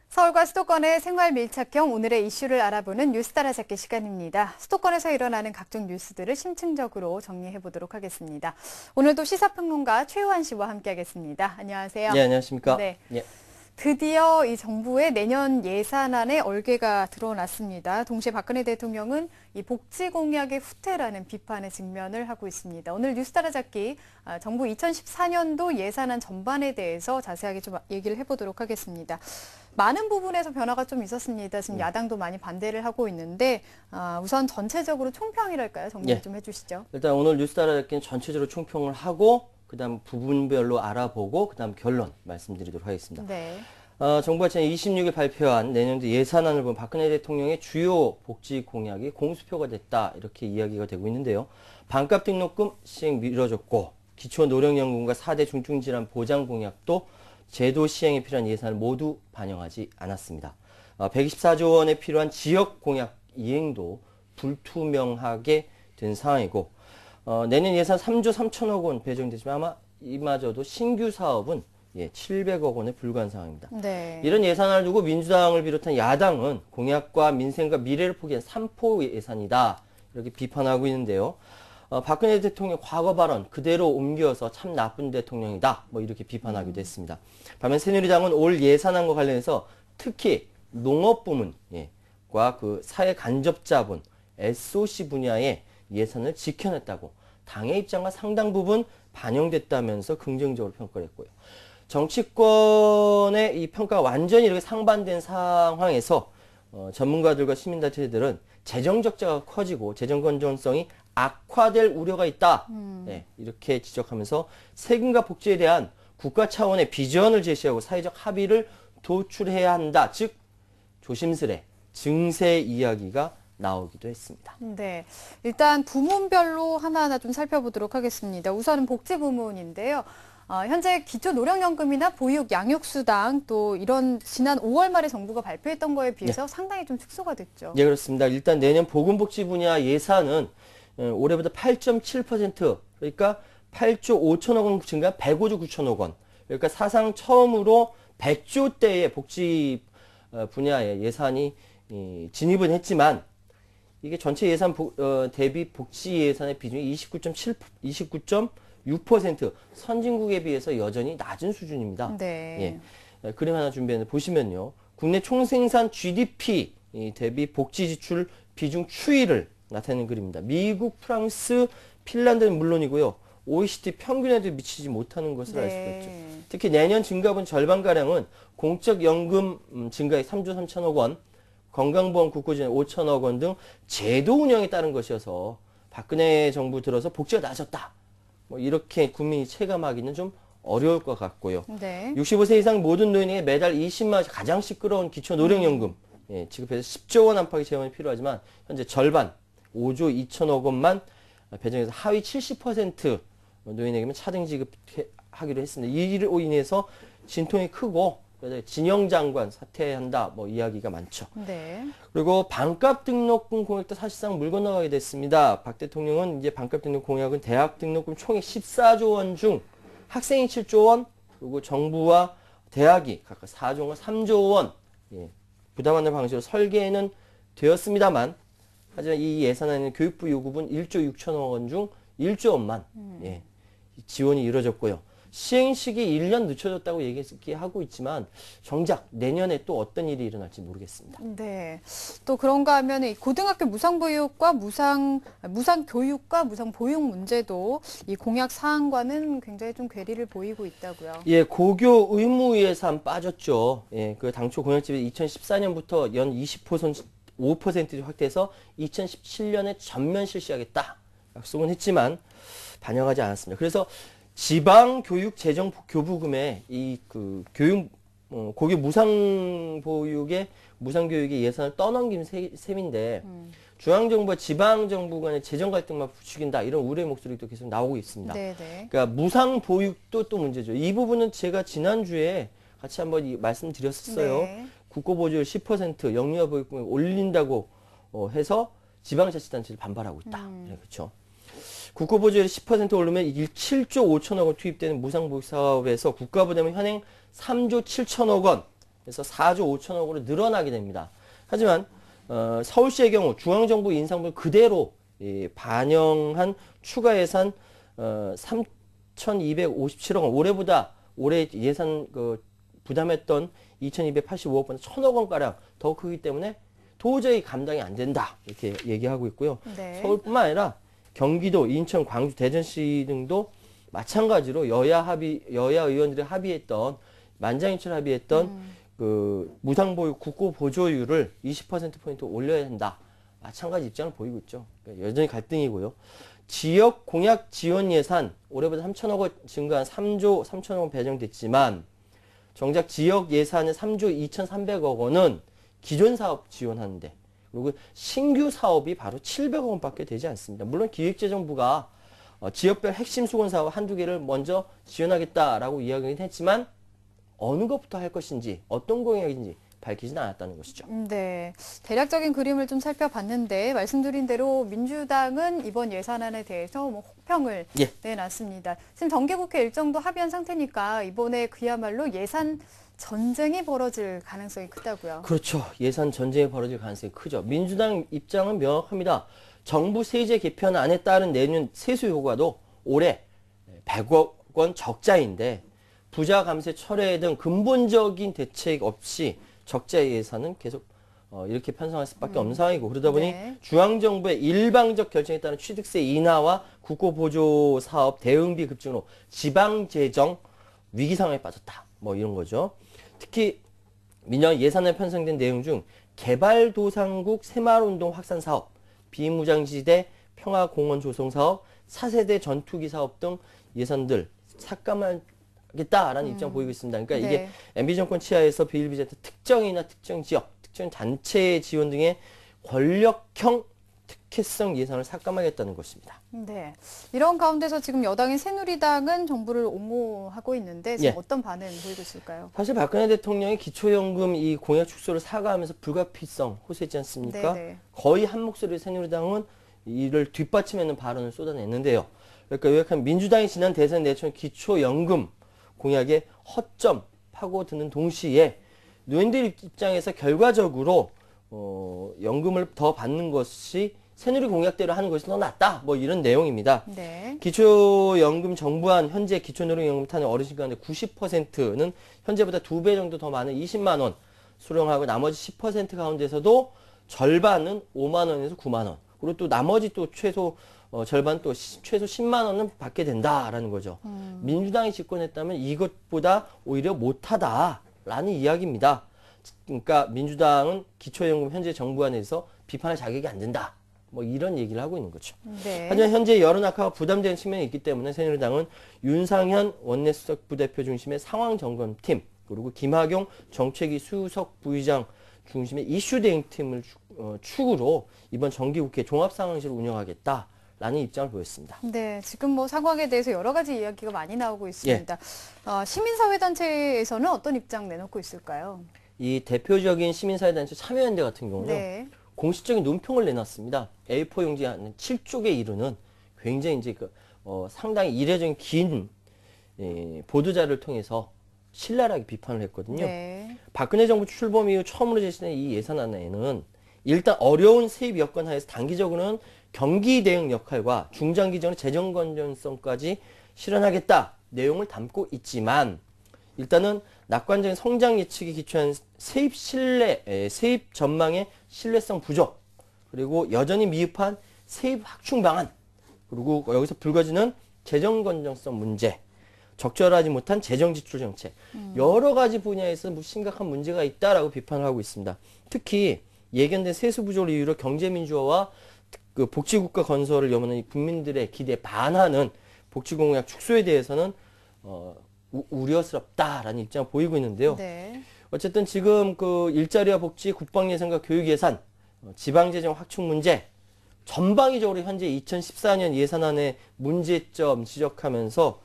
서울과 수도권의 생활 밀착형 오늘의 이슈를 알아보는 뉴스 따라잡기 시간입니다. 수도권에서 일어나는 각종 뉴스들을 심층적으로 정리해보도록 하겠습니다. 오늘도 시사평론가 최우한 씨와 함께하겠습니다. 안녕하세요. 네, 안녕하십니까. 네. 예. 드디어 이 정부의 내년 예산안에 얼개가 드러났습니다. 동시에 박근혜 대통령은 이 복지 공약의 후퇴라는 비판에 직면을 하고 있습니다. 오늘 뉴스 따라잡기 정부 2014년도 예산안 전반에 대해서 자세하게 좀 얘기를 해보도록 하겠습니다. 많은 부분에서 변화가 좀 있었습니다. 지금 야당도 많이 반대를 하고 있는데 우선 전체적으로 총평이랄까요? 정리 좀 해주시죠. 일단 오늘 뉴스 따라잡기는 전체적으로 총평을 하고 그다음 부분별로 알아보고 그다음 결론 말씀드리도록 하겠습니다. 네. 정부가 지난 26일 발표한 내년도 예산안을 보면 박근혜 대통령의 주요 복지 공약이 공수표가 됐다 이렇게 이야기가 되고 있는데요. 반값 등록금 시행 미뤄졌고 기초노령연금과 4대 중증질환 보장 공약도 제도 시행에 필요한 예산을 모두 반영하지 않았습니다. 124조 원에 필요한 지역 공약 이행도 불투명하게 된 상황이고 내년 예산 3조 3천억 원 배정되지만 아마 이마저도 신규 사업은 700억 원에 불과한 상황입니다. 네. 이런 예산을 두고 민주당을 비롯한 야당은 공약과 민생과 미래를 포기한 3포 예산이다 이렇게 비판하고 있는데요. 박근혜 대통령 과거 발언 그대로 옮겨서 참 나쁜 대통령이다 뭐 이렇게 비판하기도 했습니다. 반면 새누리당은 올 예산안과 관련해서 특히 농업 부문과 그 사회 간접 자본 SOC 분야의 예산을 지켜냈다고 당의 입장과 상당 부분 반영됐다면서 긍정적으로 평가를 했고요. 정치권의 이 평가가 완전히 이렇게 상반된 상황에서 전문가들과 시민단체들은 재정 적자가 커지고 재정 건전성이 악화될 우려가 있다. 네, 이렇게 지적하면서 세금과 복지에 대한 국가 차원의 비전을 제시하고 사회적 합의를 도출해야 한다. 즉 조심스레 증세 이야기가 나오기도 했습니다. 네, 일단 부문별로 하나하나 좀 살펴보도록 하겠습니다. 우선은 복지 부문인데요. 현재 기초노령연금이나 보육, 양육수당 또 이런 지난 5월 말에 정부가 발표했던 거에 비해서 상당히 좀 축소가 됐죠. 네, 그렇습니다. 일단 내년 보건복지 분야 예산은 올해보다 8.7% 그러니까 8조 5천억 원 증가 105조 9천억 원. 그러니까 사상 처음으로 100조대의 복지 분야의 예산이 진입은 했지만 이게 전체 예산 대비 복지 예산의 비중이 29.6% 선진국에 비해서 여전히 낮은 수준입니다. 네. 예. 그림 하나 준비했는데 보시면요. 국내 총생산 GDP 대비 복지 지출 비중 추이를 나타내는 그림입니다. 미국, 프랑스, 핀란드는 물론이고요. OECD 평균에도 미치지 못하는 것을 알 수가 있죠. 특히 내년 증가분 절반가량은 공적연금 증가액 3조 3천억 원, 건강보험 국고지원 5천억 원 등 제도 운영에 따른 것이어서 박근혜 정부 들어서 복지가 낮았다. 뭐 이렇게 국민이 체감하기는 좀 어려울 것 같고요. 네. 65세 이상 모든 노인에게 매달 20만 원씩 가장 시끄러운 기초노령연금 지급해서 10조 원 안팎의 재원이 필요하지만 현재 절반 5조 2천억 원만 배정해서 하위 70% 노인에게만 차등 지급하기로 했습니다. 이로 인해서 진통이 크고 진영 장관 사퇴한다 뭐 이야기가 많죠. 네. 그리고 반값 등록금 공약도 사실상 물 건너가게 됐습니다. 박 대통령은 이제 반값 등록 공약은 대학 등록금 총액 14조 원 중 학생이 7조 원 그리고 정부와 대학이 각각 4조 원, 3조 원 부담하는 방식으로 설계는 되었습니다만 하지만 이 예산안에는 교육부 요구분 1조 6천억 원 중 1조 원만 지원이 이루어졌고요. 시행 시기 1년 늦춰졌다고 얘기하고 있지만 정작 내년에 또 어떤 일이 일어날지 모르겠습니다. 네. 또 그런가 하면 이 고등학교 무상교육과 무상교육과 무상보육 문제도 이 공약 사항과는 굉장히 좀 괴리를 보이고 있다고요. 예, 고교 의무 예산 빠졌죠. 예, 그 당초 공약집에 2014년부터 연 5% 확대해서 2017년에 전면 실시하겠다 약속은 했지만 반영하지 않았습니다. 그래서 지방교육재정교부금에 고교 무상교육의 예산을 떠넘긴 셈인데 중앙정부와 지방정부 간의 재정 갈등만 부추긴다 이런 우려의 목소리도 계속 나오고 있습니다. 네네. 그러니까 무상보육도 또 문제죠. 이 부분은 제가 지난주에 같이 한번 말씀드렸었어요. 네. 국고보조율 10% 영유아 보육금을 올린다고 해서 지방자치단체를 반발하고 있다. 네, 그렇죠. 국고보조율이 10% 오르면 7조 5천억 원 투입되는 무상보육 사업에서 국가부담은 현행 3조 7천억 원, 그래서 4조 5천억으로 늘어나게 됩니다. 하지만 서울시의 경우 중앙정부 인상분을 그대로 반영한 추가 예산 3,257억 원, 올해 예산 부담했던 2,285억보다 1,000억 원가량 더 크기 때문에 도저히 감당이 안 된다 이렇게 얘기하고 있고요. 네. 서울뿐만 아니라 경기도, 인천, 광주, 대전시 등도 마찬가지로 여야 의원들이 만장일치를 합의했던 무상보육 국고 보조율을 20%포인트 올려야 된다. 마찬가지 입장을 보이고 있죠. 그러니까 여전히 갈등이고요. 지역 공약 지원 예산 올해보다 3천억 원 증가한 3조 3천억 원 배정됐지만 정작 지역 예산의 3조 2,300억 원은 기존 사업 지원하는데 그리고 신규 사업이 바로 700억 원밖에 되지 않습니다. 물론 기획재정부가 지역별 핵심 수건 사업 한두 개를 먼저 지원하겠다라고 이야기는 했지만 어느 것부터 할 것인지 어떤 공약인지 밝히지는 않았다는 것이죠. 네, 대략적인 그림을 좀 살펴봤는데 말씀드린 대로 민주당은 이번 예산안에 대해서 혹평을 내놨습니다. 지금 정기국회 일정도 합의한 상태니까 이번에 그야말로 예산 전쟁이 벌어질 가능성이 크다고요. 그렇죠. 예산 전쟁이 벌어질 가능성이 크죠. 민주당 입장은 명확합니다. 정부 세제 개편안에 따른 내년 세수 효과도 올해 100억 원 적자인데 부자 감세 철회 등 근본적인 대책 없이 적자 예산은 계속 이렇게 편성할 수밖에 없는 상황이고 그러다 보니 중앙정부의 일방적 결정에 따른 취득세 인하와 국고보조 사업 대응비 급증으로 지방재정 위기 상황에 빠졌다. 뭐 이런 거죠. 특히 민영 예산에 편성된 내용 중 개발도상국 새마을운동 확산 사업, 비무장지대 평화공원 조성 사업, 4세대 전투기 사업 등 예산들 삭감하겠다라는 입장 보이고 있습니다. 그러니까 이게 MB 정권 치하에서 비일비재된 특정이나 특정 지역, 특정 단체의 지원 등의 권력형 특혜성 예산을 삭감하겠다는 것입니다. 네, 이런 가운데서 지금 여당인 새누리당은 정부를 옹호하고 있는데 지금 어떤 반응 보이고 있을까요? 사실 박근혜 대통령이 기초연금 이 공약 축소를 사과하면서 불가피성 호소했지 않습니까? 거의 한 목소리로 새누리당은 이를 뒷받침하는 발언을 쏟아냈는데요. 그러니까 요약하면 민주당이 지난 대선 내천 기초연금 공약에 허점 파고드는 동시에 노인들 입장에서 결과적으로 연금을 더 받는 것이 새누리 공약대로 하는 것이 더 낫다. 뭐 이런 내용입니다. 기초연금 정부안 현재 기초노령연금 타는 어르신 가운데 90%는 현재보다 2배 정도 더 많은 20만 원 수령하고 나머지 10% 가운데서도 절반은 5만 원에서 9만 원. 그리고 또 나머지 또 절반 또 최소 10만 원은 받게 된다라는 거죠. 민주당이 집권했다면 이것보다 오히려 못하다라는 이야기입니다. 그러니까 민주당은 기초연금 현재 정부안에서 비판할 자격이 안 된다. 뭐 이런 얘기를 하고 있는 거죠. 하지만 현재 여론 악화가 부담되는 측면이 있기 때문에 새누리당은 윤상현 원내수석 부대표 중심의 상황점검팀 그리고 김학용 정책위 수석 부의장 중심의 이슈 대응팀을 축으로 이번 정기국회 종합상황실을 운영하겠다라는 입장을 보였습니다. 네, 지금 뭐 상황에 대해서 여러 가지 이야기가 많이 나오고 있습니다. 시민사회단체에서는 어떤 입장 내놓고 있을까요? 이 대표적인 시민사회단체 참여연대 같은 경우는 공식적인 논평을 내놨습니다. A4 용지 한 7쪽에 이르는 굉장히 이제 상당히 이례적인 긴 보도자를 통해서 신랄하게 비판을 했거든요. 박근혜 정부 출범 이후 처음으로 제시된 이 예산안에는 일단 어려운 세입 여건 하에서 단기적으로는 경기 대응 역할과 중장기적으로 재정 건전성까지 실현하겠다 내용을 담고 있지만 일단은 낙관적인 성장 예측에 기초한 세입 전망의 신뢰성 부족, 그리고 여전히 미흡한 세입 확충 방안, 그리고 여기서 불거지는 재정 건전성 문제, 적절하지 못한 재정 지출 정책, 여러 가지 분야에서 심각한 문제가 있다라고 비판을 하고 있습니다. 특히 예견된 세수 부족을 이유로 경제 민주화와 복지국가 건설을 염원하는 국민들의 기대에 반하는 복지공약 축소에 대해서는 우려스럽다라는 입장을 보이고 있는데요. 어쨌든 지금 일자리와 복지, 국방 예산과 교육 예산, 지방재정 확충 문제 전방위적으로 현재 2014년 예산안의 문제점 지적하면서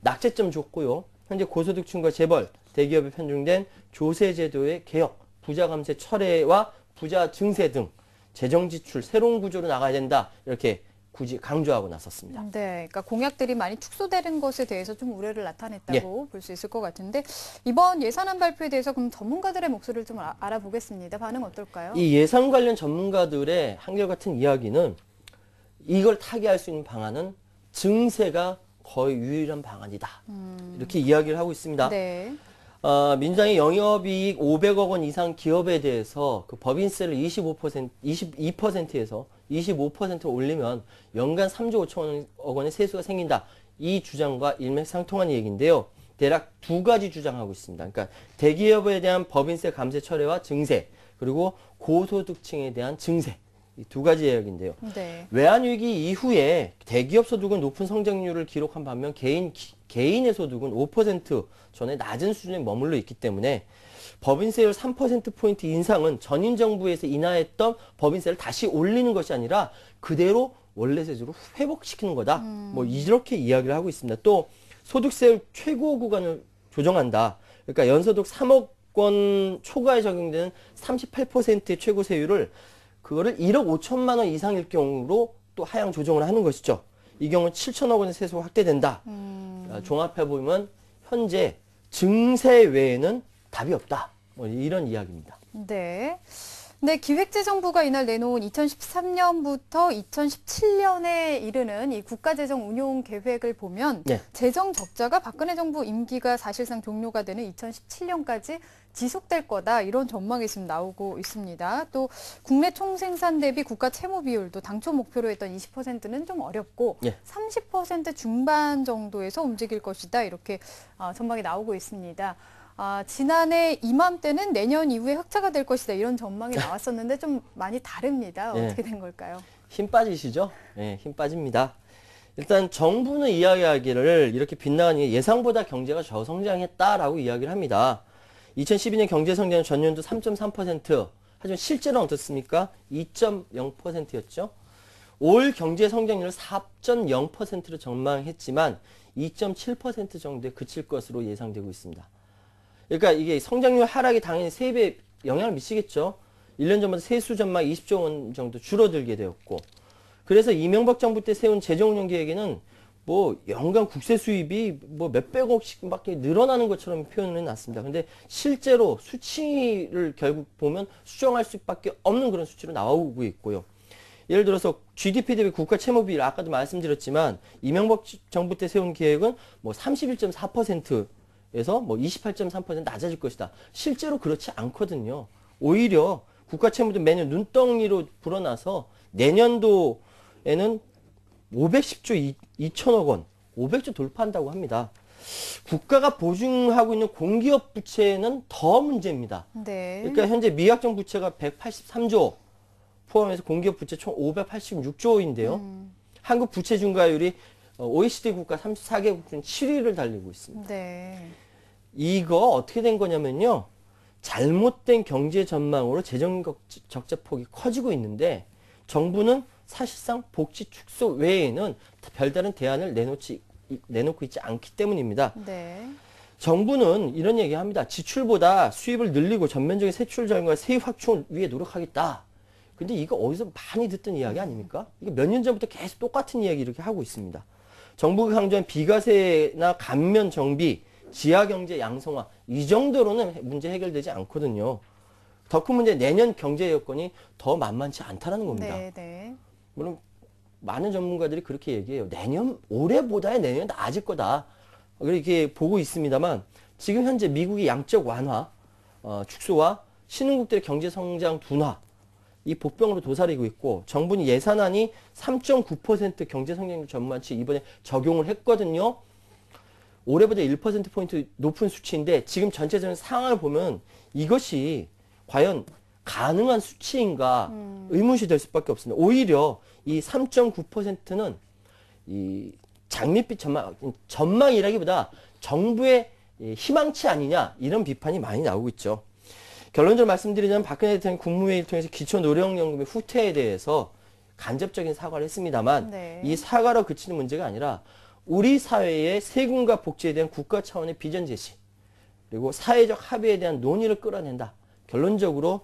낙제점 줬고요. 현재 고소득층과 재벌, 대기업에 편중된 조세제도의 개혁, 부자 감세 철회와 부자 증세 등 재정 지출 새로운 구조로 나가야 된다 이렇게 굳이 강조하고 나섰습니다. 네, 그러니까 공약들이 많이 축소되는 것에 대해서 좀 우려를 나타냈다고 볼 수 있을 것 같은데 이번 예산안 발표에 대해서 그럼 전문가들의 목소리를 좀 알아보겠습니다. 반응 어떨까요? 이 예산 관련 전문가들의 한결같은 이야기는 이걸 타개할 수 있는 방안은 증세가 거의 유일한 방안이다. 이렇게 이야기를 하고 있습니다. 네. 민주당이 영업이익 500억 원 이상 기업에 대해서 그 법인세를 22%에서 25%로 올리면 연간 3조 5천억 원의 세수가 생긴다. 이 주장과 일맥상통한 얘기인데요. 대략 두 가지 주장하고 있습니다. 그러니까 대기업에 대한 법인세 감세 철회와 증세, 그리고 고소득층에 대한 증세. 이 두 가지 이야기인데요. 네. 외환위기 이후에 대기업 소득은 높은 성장률을 기록한 반면 개인의 소득은 5% 전에 낮은 수준에 머물러 있기 때문에 법인세율 3%포인트 인상은 전임 정부에서 인하했던 법인세를 다시 올리는 것이 아니라 그대로 원래 세제로 회복시키는 거다. 뭐 이렇게 이야기를 하고 있습니다. 또 소득세율 최고 구간을 조정한다. 그러니까 연소득 3억 원 초과에 적용되는 38%의 최고 세율을 그거를 1억 5천만 원 이상일 경우로 또 하향 조정을 하는 것이죠. 이 경우는 7천억 원의 세수가 확대된다. 종합해보면 현재 증세 외에는 답이 없다. 뭐 이런 이야기입니다. 네. 네, 기획재정부가 이날 내놓은 2013년부터 2017년에 이르는 이 국가재정 운용 계획을 보면 네. 재정 적자가 박근혜 정부 임기가 사실상 종료가 되는 2017년까지 지속될 거다 이런 전망이 지금 나오고 있습니다. 또 국내 총생산 대비 국가 채무 비율도 당초 목표로 했던 20%는 좀 어렵고 예. 30% 중반 정도에서 움직일 것이다 이렇게 전망이 나오고 있습니다. 지난해 이맘때는 내년 이후에 흑자가 될 것이다 이런 전망이 나왔었는데 좀 많이 다릅니다. 네. 어떻게 된 걸까요? 힘 빠지시죠? 네, 힘 빠집니다. 일단 정부는 이야기하기를 이렇게 빗나가는 게 예상보다 경제가 저성장했다라고 이야기를 합니다. 2012년 경제 성장은 전년도 3.3%, 하지만 실제로는 어떻습니까? 2.0%였죠. 올 경제 성장률을 4.0%로 전망했지만 2.7% 정도에 그칠 것으로 예상되고 있습니다. 그러니까 이게 성장률 하락이 당연히 세입에 영향을 미치겠죠. 1년 전보다 세수 전망 20조 원 정도 줄어들게 되었고, 그래서 이명박 정부 때 세운 재정운용 계획에는 뭐 연간 국세 수입이 뭐 몇백억씩밖에 늘어나는 것처럼 표현을 해놨습니다. 근데 실제로 수치를 결국 보면 수정할 수밖에 없는 그런 수치로 나오고 있고요. 예를 들어서 GDP 대비 국가 채무 비율 아까도 말씀드렸지만 이명박 정부 때 세운 계획은 뭐 31.4%에서 뭐 28.3% 낮아질 것이다. 실제로 그렇지 않거든요. 오히려 국가 채무도 매년 눈덩이로 불어나서 내년도에는 510조 2천억 원, 500조 돌파한다고 합니다. 국가가 보증하고 있는 공기업 부채는 더 문제입니다. 네. 그러니까 현재 미확정 부채가 183조, 포함해서 공기업 부채 총 586조인데요. 한국 부채 증가율이 OECD 국가 34개국 중 7위를 달리고 있습니다. 네. 이거 어떻게 된 거냐면요. 잘못된 경제 전망으로 재정 적자 폭이 커지고 있는데 정부는 사실상 복지 축소 외에는 별다른 대안을 내놓고 있지 않기 때문입니다. 네. 정부는 이런 얘기합니다. 지출보다 수입을 늘리고 전면적인 세출 절감과 세입 확충을 위해 노력하겠다. 근데 이거 어디서 많이 듣던 이야기 아닙니까? 이거 몇 년 전부터 계속 똑같은 이야기 이렇게 하고 있습니다. 정부가 강조한 비과세나 감면 정비, 지하경제 양성화 이 정도로는 문제 해결되지 않거든요. 더 큰 문제 내년 경제 여건이 더 만만치 않다는 겁니다. 네, 네. 물론 많은 전문가들이 그렇게 얘기해요. 올해보다 내년이 나아질 거다. 이렇게 보고 있습니다만 지금 현재 미국이 양적 완화, 축소와 신흥국들의 경제 성장 둔화 이 복병으로 도사리고 있고 정부는 예산안이 3.9% 경제 성장률 전망치 이번에 적용을 했거든요. 올해보다 1%포인트 높은 수치인데 지금 전체적인 상황을 보면 이것이 과연 가능한 수치인가 의문시 될 수밖에 없습니다. 오히려 이 3.9%는 이 장밋빛 전망이라기보다 정부의 희망치 아니냐 이런 비판이 많이 나오고 있죠. 결론적으로 말씀드리자면 박근혜 대통령이 국무회의를 통해서 기초노령연금의 후퇴에 대해서 간접적인 사과를 했습니다만 네. 이 사과로 그치는 문제가 아니라 우리 사회의 세금과 복지에 대한 국가 차원의 비전 제시 그리고 사회적 합의에 대한 논의를 끌어낸다. 결론적으로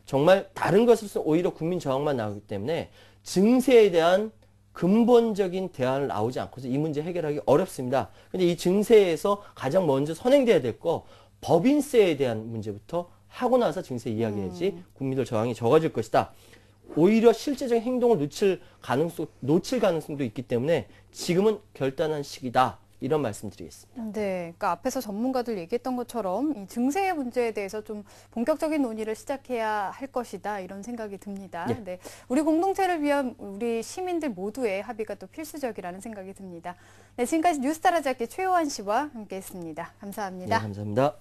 정말 다른 것으로서 오히려 국민 저항만 나오기 때문에 증세에 대한 근본적인 대안을 나오지 않고서 이 문제 해결하기 어렵습니다. 근데 이 증세에서 가장 먼저 선행돼야 될 거 법인세에 대한 문제부터 하고 나서 증세 이야기해야지 국민들 저항이 적어질 것이다. 오히려 실제적인 행동을 놓칠 가능성도 있기 때문에 지금은 결단한 시기다. 이런 말씀 드리겠습니다. 네, 그러니까 앞에서 전문가들 얘기했던 것처럼 이 증세 문제에 대해서 좀 본격적인 논의를 시작해야 할 것이다 이런 생각이 듭니다. 예. 네, 우리 공동체를 위한 우리 시민들 모두의 합의가 또 필수적이라는 생각이 듭니다. 네, 지금까지 뉴스 따라잡기 최요한 씨와 함께했습니다. 감사합니다. 네, 감사합니다.